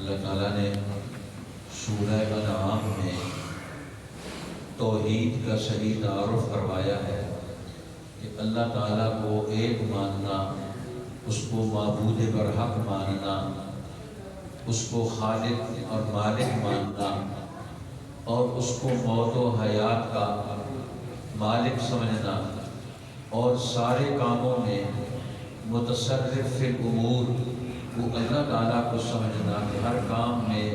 اللہ تعالیٰ نے سورہ انعام میں توحید کا صحیح تعارف کروایا ہے کہ اللہ تعالیٰ کو ایک ماننا، اس کو معبود برحق ماننا، اس کو خالق اور مالک ماننا، اور اس کو موت و حیات کا مالک سمجھنا، اور سارے کاموں میں متصرف فی الامور وہ اللہ تعالیٰ کو سمجھنا کہ ہر کام میں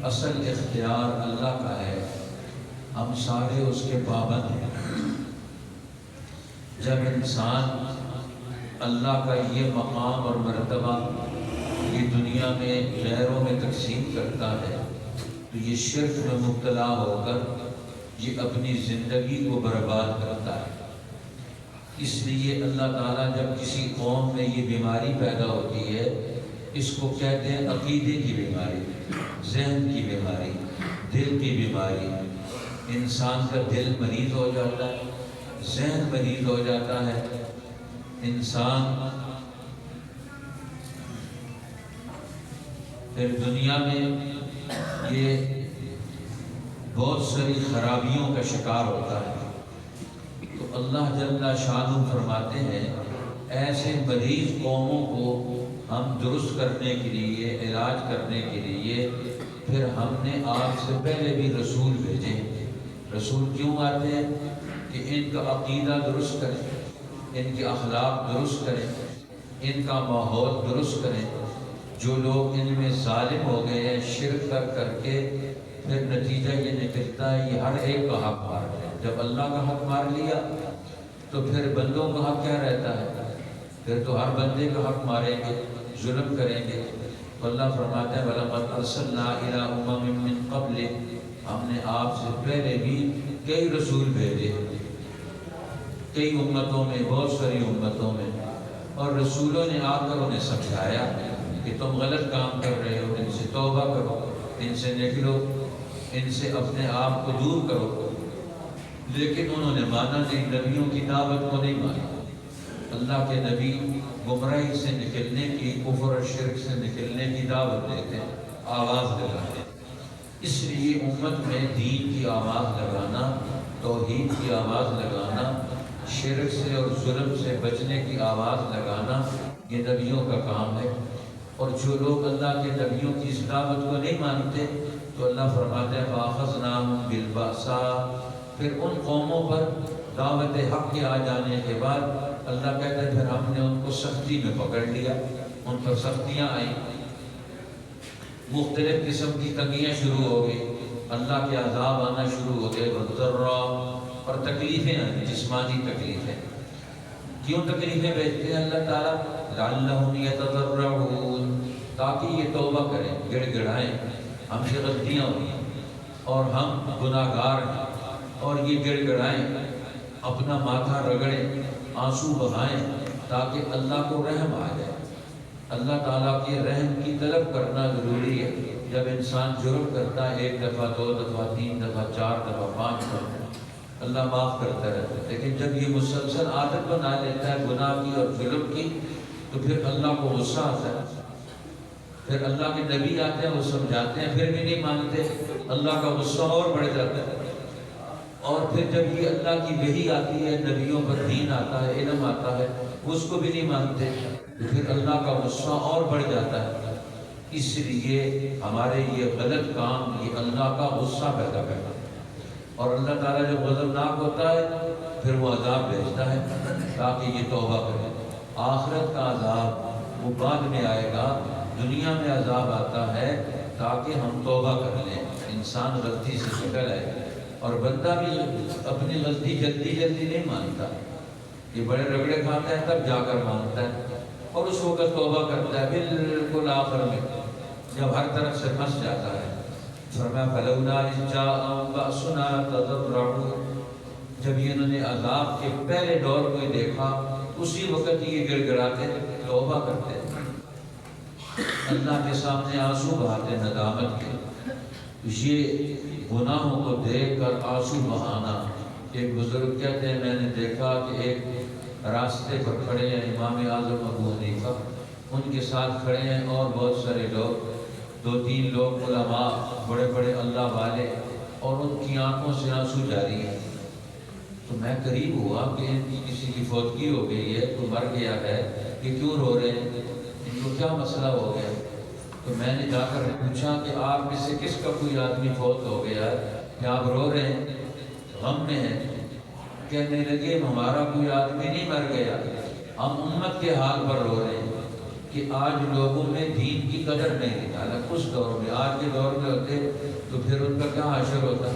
اصل اختیار اللہ کا ہے، ہم سارے اس کے پابند ہیں۔ جب انسان اللہ کا یہ مقام اور مرتبہ یہ دنیا میں غیروں میں تقسیم کرتا ہے تو یہ شرک میں مبتلا ہو کر یہ اپنی زندگی کو برباد کرتا ہے۔ اس لیے اللہ تعالیٰ جب کسی قوم میں یہ بیماری پیدا ہوتی ہے، اس کو کہتے ہیں عقیدے کی بیماری، ذہن کی بیماری، دل کی بیماری۔ انسان کا دل مریض ہو جاتا ہے، ذہن مریض ہو جاتا ہے، انسان پھر دنیا میں یہ بہت ساری خرابیوں کا شکار ہوتا ہے۔ تو اللہ جل شانہ فرماتے ہیں ایسے مریض قوموں کو ہم درست کرنے کے لیے، علاج کرنے کے لیے پھر ہم نے آپ سے پہلے بھی رسول بھیجے۔ رسول کیوں آتے ہیں؟ کہ ان کا عقیدہ درست کریں، ان کے اخلاق درست کریں، ان کا ماحول درست کریں۔ جو لوگ ان میں ظالم ہو گئے ہیں شرک کر کے، پھر نتیجہ یہ نکلتا ہے یہ ہر ایک کا حق مار رہے ہیں۔ جب اللہ کا حق مار لیا تو پھر بندوں کا حق کیا رہتا ہے؟ پھر تو ہر بندے کا حق ماریں گے، ظلم کریں گے۔ اللہ فرماتا ہے وَلَقَدْ أَرْسَلْنَا إِلَىٰ أُمَمٍ مِّن قَبْلِكَ، ہم نے آپ سے پہلے بھی کئی رسول بھیجے، کئی امتوں میں، بہت ساری امتوں میں، اور رسولوں نے آ کر انہیں سمجھایا کہ تم غلط کام کر رہے ہو، ان سے توبہ کرو، ان سے نکلو، ان سے اپنے آپ کو دور کرو۔ لیکن انہوں نے مانا نہیں، نبیوں کی دعوت کو نہیں مانا۔ اللہ کے نبی گمراہی سے نکلنے کی، کفر اور شرک سے نکلنے کی دعوت دیتے ہیں، آواز لگاتے ہیں۔ اس لیے امت میں دین کی آواز لگانا، توحید کی آواز لگانا، شرک سے اور ظلم سے بچنے کی آواز لگانا یہ نبیوں کا کام ہے۔ اور جو لوگ اللہ کے نبیوں کی اس دعوت کو نہیں مانتے تو اللہ فرماتے ہیں فَأَخَذْنَاهُمْ بِالْبَأْسَاءِ، پھر ان قوموں پر دعوت حق کے آ جانے کے بعد اللہ کہتا ہے پھر ہم نے ان کو سختی میں پکڑ لیا، ان پر سختیاں آئیں، مختلف قسم کی تنگیاں شروع ہو گئی، اللہ کے عذاب آنا شروع ہو گئے، وَالضَّرَّاء، اور تکلیفیں آئیں، جسمانی تکلیفیں۔ کیوں تکلیفیں بھیجتے ہیں اللہ تعالیٰ؟ لَعَلَّهُمْ يَتَضَرَّعُونَ، تاکہ یہ توبہ کریں، گڑ گڑائیں، ہم سے غلطیاں ہوئی اور ہم گناہ گار ہیں، اور یہ گڑ گڑائیں، اپنا ماتھا رگڑیں، آنسو بہائیں، تاکہ اللہ کو رحم آ جائے۔ اللہ تعالیٰ کے رحم کی طلب کرنا ضروری ہے۔ جب انسان جرم کرتا ہے 1 دفعہ 2 دفعہ 3 دفعہ 4 دفعہ 5 دفعہ اللہ معاف کرتا رہتا ہے، لیکن جب یہ مسلسل عادت بنا لیتا ہے گناہ کی اور ظلم کی تو پھر اللہ کو غصہ آتا ہے۔ پھر اللہ کے نبی آتے ہیں، وہ سمجھاتے ہیں، پھر بھی نہیں مانتے، اللہ کا غصہ اور بڑھ جاتا ہے۔ اور پھر جب یہ اللہ کی وحی آتی ہے، نبیوں پر دین آتا ہے، علم آتا ہے، وہ اس کو بھی نہیں مانتے تو پھر اللہ کا غصہ اور بڑھ جاتا ہے۔ اس لیے ہمارے یہ غلط کام یہ اللہ کا غصہ پیدا کرتا ہے، اور اللہ تعالیٰ جب غضبناک ہوتا ہے پھر وہ عذاب بھیجتا ہے تاکہ یہ توبہ کرے۔ آخرت کا عذاب وہ بعد میں آئے گا، دنیا میں عذاب آتا ہے تاکہ ہم توبہ کر لیں، انسان غلطی سے نکل آئے۔ اور بندہ بھی اپنی غلطی جلدی جلدی نہیں مانتا، یہ بڑے رگڑے کھاتا ہے تب جا کر مانتا ہے، اور اس وقت توبہ کرتا ہے بالکل آخر میں جب ہر طرف سے پھنس جاتا ہے۔ فرمایا فَلَوْلَا إِذْ جَاءَهُمْ بَأْسُنَا تَضَرَّعُوا، جب یہ انہوں نے عذاب کے پہلے دور کو دیکھا اسی وقت یہ گڑ گڑاتے توبہ کرتے، اللہ کے سامنے آنسو بہاتے ندامت کے۔ یہ گناہوں کو دیکھ کر آنسو بہانا، ایک بزرگ کہتے ہیں میں نے دیکھا کہ ایک راستے پر کھڑے ہیں امام اعظم ابو حنیفہ، ان کے ساتھ کھڑے ہیں اور بہت سارے لوگ، دو تین لوگ علماء بڑے بڑے اللہ والے اور ان کی آنکھوں سے آنسو جاری ہیں. تو میں قریب ہوا کہ کسی کی فوتگی ہو گئی ہے، کوئی مر گیا ہے، یہ کیوں رو رہے ہیں، ان کو کیا مسئلہ ہو گیا. تو میں نے جا کر پوچھا کہ آپ میں سے کس کا کوئی آدمی فوت ہو گیا ہے کہ آپ رو رہے ہیں، غم میں ہیں. کہنے لگے ہمارا کوئی آدمی نہیں مر گیا، ہم امت کے حال پر رو رہے ہیں کہ آج لوگوں میں دین کی قدر نہیں نکالا. اس دور میں، آج کے دور میں ہوتے تو پھر ان کا کیا حشر ہوتا.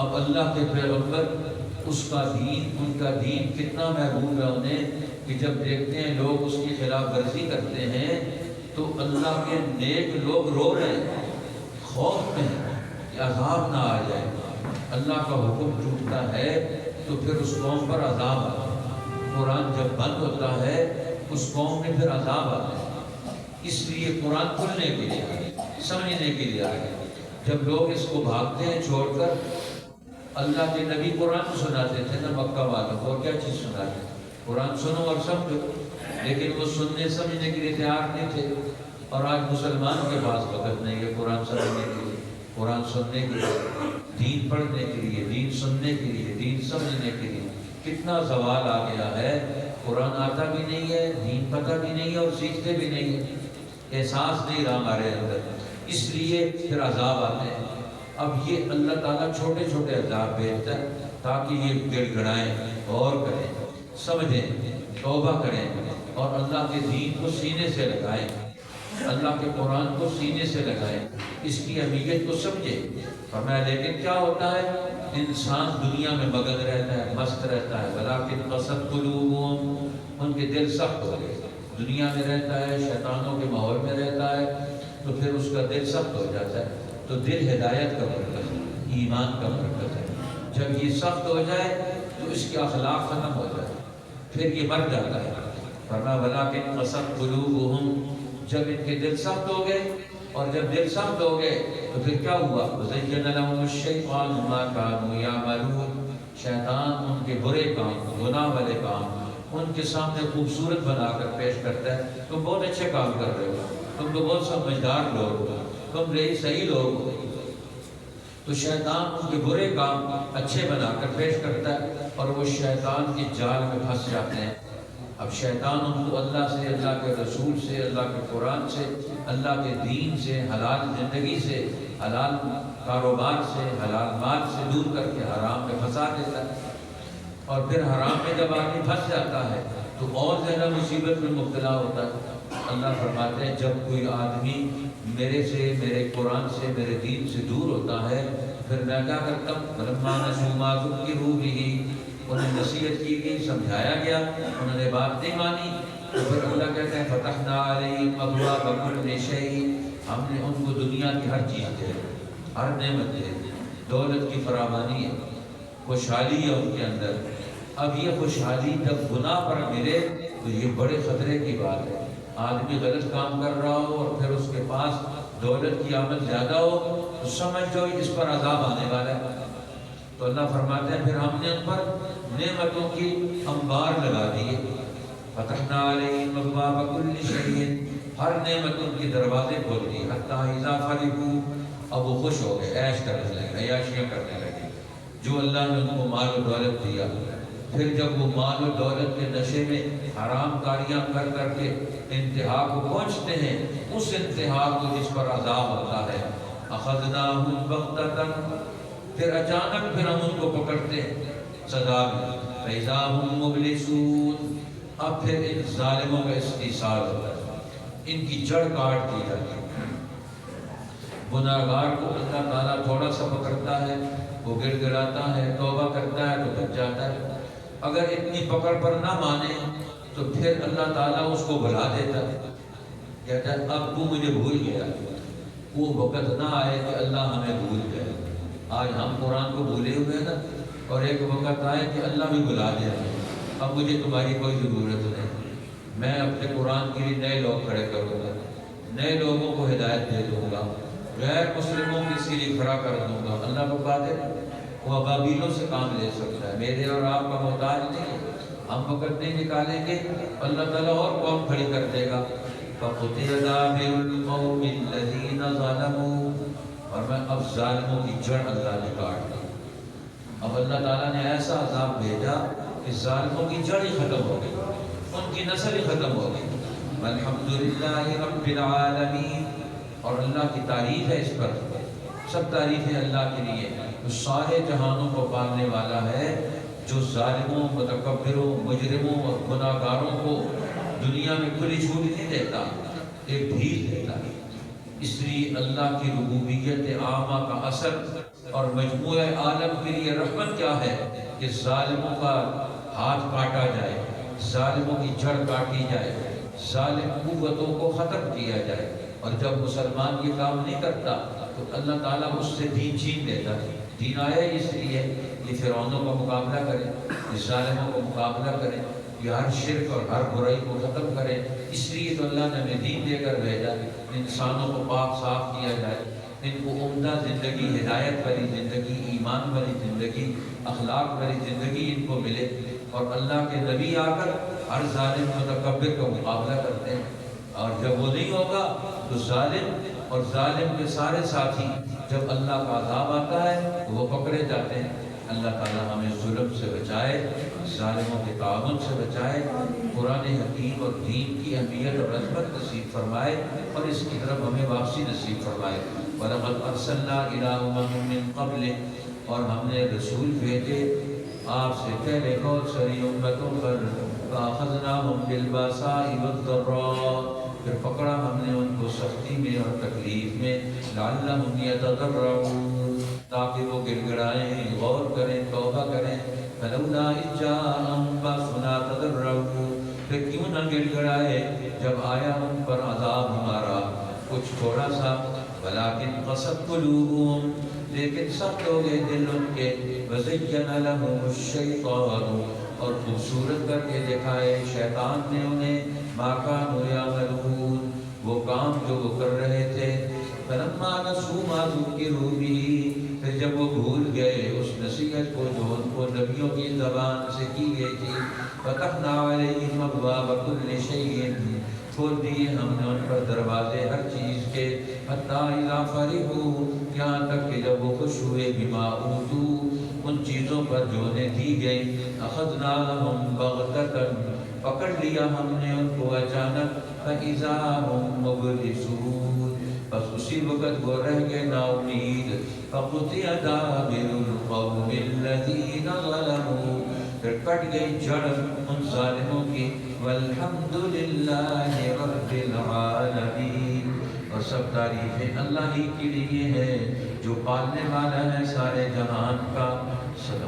اب اللہ کے پیغمبر، اس کا دین، ان کا دین کتنا محبوب ہے انہیں کہ جب دیکھتے ہیں لوگ اس کی خلاف ورزی کرتے ہیں تو اللہ کے نیک لوگ رو رہے ہیں، خوف میں کہ عذاب نہ آ جائے. اللہ کا حکم ٹوٹتا ہے تو پھر اس قوم پر عذاب آتا ہے. قرآن جب بند ہوتا ہے اس قوم میں پھر عذاب آتا ہے. اس لیے قرآن کھلنے کے لیے آئے، سمجھنے کے لیے آئے. جب لوگ اس کو بھاگتے ہیں چھوڑ کر، اللہ کے نبی قرآن سناتے تھے نا مکہ والوں کو، اور کیا چیز سناتے ہیں، قرآن سنو اور سمجھو. لیکن وہ سننے سمجھنے کے لیے تیار نہیں تھے. اور آج مسلمان کے پاس وقت نہیں ہے قرآن سمجھنے کے لیے، قرآن سننے کے لیے، دین پڑھنے کے لیے، دین سننے کے لیے، دین سمجھنے کے لیے. کتنا زوال آ گیا ہے. قرآن آتا بھی نہیں ہے، دین پتہ بھی نہیں ہے، اور سیکھتے بھی نہیں ہے. احساس نہیں رہا ہمارے اندر، اس لیے پھر عذاب آتے ہیں. اب یہ اللہ تعالیٰ چھوٹے چھوٹے عذاب بھیجتا ہے تاکہ یہ گڑ گڑائیں، غور کریں، سمجھیں، توبہ کریں اور اللہ کے دین کو سینے سے لگائیں، اللہ کے قرآن کو سینے سے لگائیں، اس کی اہمیت کو سمجھیں. فرمایا لیکن کیا ہوتا ہے، انسان دنیا میں مگن رہتا ہے، مست رہتا ہے. ولیکن قست قلوبہم، ان کے دل سخت ہو گئے. دنیا میں رہتا ہے، شیطانوں کے ماحول میں رہتا ہے تو پھر اس کا دل سخت ہو جاتا ہے. تو دل ہدایت کا مرکز ہے، ایمان کا مرکز ہے. جب یہ سخت ہو جائے تو اس کے اخلاق ختم ہو جائے، پھر یہ مر جاتا ہے. فرمایا ولیکن قست قلوبہم، جب ان کے دل سخت ہو گئے، اور جب دل سخت ہو گئے تو پھر کیا ہوا، وَزَيَّنَ لَهُمُ الشَّيْطَانُ مَا كَانُوا يَعْمَلُونَ، شیطان ان کے برے کام، گناہ والے کام ان کے سامنے خوبصورت بنا کر پیش کرتا ہے. تم بہت اچھے کام کر رہے ہو، تم تو بہت سمجھدار لوگ ہو، تم صحیح لوگ ہو. تو شیطان ان کے برے کام اچھے بنا کر پیش کرتا ہے اور وہ شیطان کے جال میں پھنس جاتے ہیں. اب شیطان ان کو اللہ سے، اللہ کے رسول سے، اللہ کے قرآن سے، اللہ کے دین سے، حلال زندگی سے، حلال کاروبار سے، حلال مال سے دور کر کے حرام میں پھنسا دیتا ہے. اور پھر حرام میں جب آدمی پھنس جاتا ہے تو اور زیادہ مصیبت میں مبتلا ہوتا ہے. اللہ فرماتے ہیں جب کوئی آدمی میرے سے، میرے قرآن سے، میرے دین سے دور ہوتا ہے پھر میں کیا کرتا ہوں، فَلَمَّا نَسُوا مَا ذُكِّرُوا بِهِ، انہیں نصیحت کی گئی، سمجھایا گیا، انہوں نے بات نہیں مانی تو پھر اللہ کہتے ہیں فَتَحْنَا عَلَيْهِمْ أَبْوَابَ كُلِّ شَيْءٍ، ہم نے ان کو دنیا کی ہر چیز دے، ہر نعمت دے. دولت کی فراوانی ہے، خوشحالی ہے ان کے اندر. اب یہ خوشحالی جب گناہ پر ملے تو یہ بڑے خطرے کی بات ہے. آدمی غلط کام کر رہا ہو اور پھر اس کے پاس دولت کی آمد زیادہ ہو تو سمجھ جاؤ اس پر عذاب آنے والا ہے. تو اللہ فرماتے ہیں پھر ہم نے ان پر نعمتوں کی انبار لگا دیے. فتحنا علیہم ابواب کل شیء، ہر نعمت ان کے دروازے کھول دیے. حتی اذا فرحوا، اب وہ خوش ہو گئے، عیش کرنے لگے، عیاشیاں کرنے لگے جو اللہ نے ان کو مال و دولت دیا. پھر جب وہ مال و دولت کے نشے میں حرام کاریاں کر کر کے انتہا کو پہنچتے ہیں، اس انتہا کو جس پر عذاب ہوتا ہے، اخذناہم بغتۃ، پھر اچانک پھر ہم ان کو پکڑتے ہیں سزا میں، فاذا ہم مبلسون، اب پھر ان ظالموں کا استیصال ہوتا ہے، ان کی جڑ کاٹ دی جاتی ہے. گناہگار کو اللہ تعالیٰ تھوڑا سا پکڑتا ہے، وہ گڑ گڑاتا ہے، توبہ کرتا ہے تو بچ جاتا ہے. اگر اتنی پکڑ پر نہ مانے تو پھر اللہ تعالیٰ اس کو بھلا دیتا ہے، کہتا ہے اب تو مجھے بھول گیا. وہ وقت نہ آئے کہ اللہ ہمیں بھول جائے. آج ہم قرآن کو بھولے ہوئے نا، اور ایک وقت آئے کہ اللہ بھی بھلا دے، اب مجھے تمہاری کوئی ضرورت نہیں، میں اپنے قرآن کے لیے نئے لوگ کھڑے کروں گا، نئے لوگوں کو ہدایت دے دوں گا، غیر مسلموں کے لیے کھڑا کر دوں گا. اللہ کو بات ہے وہ ابابیلوں سے کام لے سکتا ہے، میرے اور آپ کا محتاج نہیں. ہم وقت نہیں نکالیں گے اللہ تعالیٰ اور قوم کھڑی کر دے گا فقطع دابر القوم الذین ظلموا، اور میں اب ظالموں کی جڑ اللہ نے کاٹ دی۔ اب اللہ تعالیٰ نے ایسا عذاب بھیجا کہ ظالموں کی جڑ ہی ختم ہو گئی، ان کی نسل ہی ختم ہو گئی۔ الحمدللہ رب العالمین، اور اللہ کی تعریف ہے اس پر، سب تعریفیں اللہ کے لیے، جو سارے جہانوں کو پالنے والا ہے، جو ظالموں، متکبروں، مجرموں اور گناہ گاروں کو دنیا میں کھلی چھوٹ نہیں دیتا، ایک ڈھیل دیتا ہے۔ اس لیے اللہ کی ربوبیت عامہ کا اثر اور مجموعہ عالم کے لیے رحمت کیا ہے کہ ظالموں کا ہاتھ کاٹا جائے، ظالموں کی جڑ کاٹی جائے، ظالم قوتوں کو ختم کیا جائے۔ اور جب مسلمان یہ کام نہیں کرتا تو اللہ تعالیٰ اس سے دین چھین لیتا ہے۔ دین آیا اس لیے یہ فرعونوں کا مقابلہ کرے، یہ ظالموں کا مقابلہ کرے، یہ ہر شرک اور ہر برائی کو ختم کرے۔ اس لیے تو اللہ نے ہمیں دین دے کر بھیجا، انسانوں کو پاک صاف کیا جائے، ان کو عمدہ زندگی، ہدایت والی زندگی، ایمان والی زندگی، اخلاق والی زندگی ان کو ملے۔ اور اللہ کے نبی آ کر ہر ظالم متکبر کا مقابلہ کرتے ہیں، اور جب وہ نہیں ہوگا تو ظالم اور ظالم کے سارے ساتھی، جب اللہ کا عذاب آتا ہے تو وہ پکڑے جاتے ہیں۔ اللہ تعالیٰ ہمیں ظلم سے بچائے، ظالموں کے تعاون سے بچائے، قرآن حکیم اور دین کی اہمیت اور عظمت نصیب فرمائے، اور اس کی طرف ہمیں واپسی نصیب فرمائے۔ وَلَقَدْ أَرْسَلْنَا إِلَىٰ أُمَمٍ مِّن قَبْلِكَ، اور ہم نے رسول بھیجے آپ سے پہلے بہت ساری امتوں پر، فَأَخَذْنَاهُمْ بِالْبَأْسَاءِ وَالضَّرَّاءِ، پھر پکڑا ہم نے ان کو سختی میں اور تکلیف میں، لَعَلَّهُمْ يَتَضَرَّعُونَ، تاکہ وہ گڑ گڑائیں، غور کریں، توبہ کریں۔ فَلَوْلَا إِذْ جَاءَهُمْ بَأْسُنَا تَضَرَّعُوا، پھر کیوں نہ گڑ گڑائے جب آیا ان پر عذاب ہمارا کچھ تھوڑا سا، وَلَٰكِنْ قَسَتْ قُلُوبُهُمْ، لیکن سخت ہو گئے دل ان کے، وَزَيَّنَ لَهُمُ الشَّيْطَانُ، اور خوبصورت کر کے دکھائے شیطان نے انہیں، مَا كَانُوا يَعْمَلُونَ، وہ کام جو وہ کر رہے تھے۔ فَلَمَّا نَسُوا مَا ذُكِّرُوا بِهِ، پھر جب وہ بھول گئے اس نصیحت کو جو ان کو نبیوں کی زبان سے کی گئی تھی، فَتَحْنَا عَلَيْهِمْ أَبْوَابَ كُلِّ شَيْءٍ، کھول دیے ہم نے ان پر دروازے ہر چیز کے، حَتَّىٰ إِذَا فَرِحُوا، یہاں تک کہ جب وہ خوش ہوئے، بِمَا أُوتُوا، ان چیزوں پر جو انہیں دی گئی، أَخَذْنَاهُمْ بَغْتَةً، پکڑ لیا ہم نے ان کو اچانک، فَإِذَا هُمْ مُبْلِسُونَ، بس اسی وقت وہ رہ گئے نا امید۔ فَقُطِعَ دَابِرُ الْقَوْمِ الَّذِينَ ظَلَمُوا، پھر کٹ گئی جڑ ان ظالموں کی۔ وَالْحَمْدُ لِلَّهِ رَبِّ الْعَالَمِينَ، اور سب تعریفیں اللہ ہی کے لیے ہے جو پالنے والا ہے سارے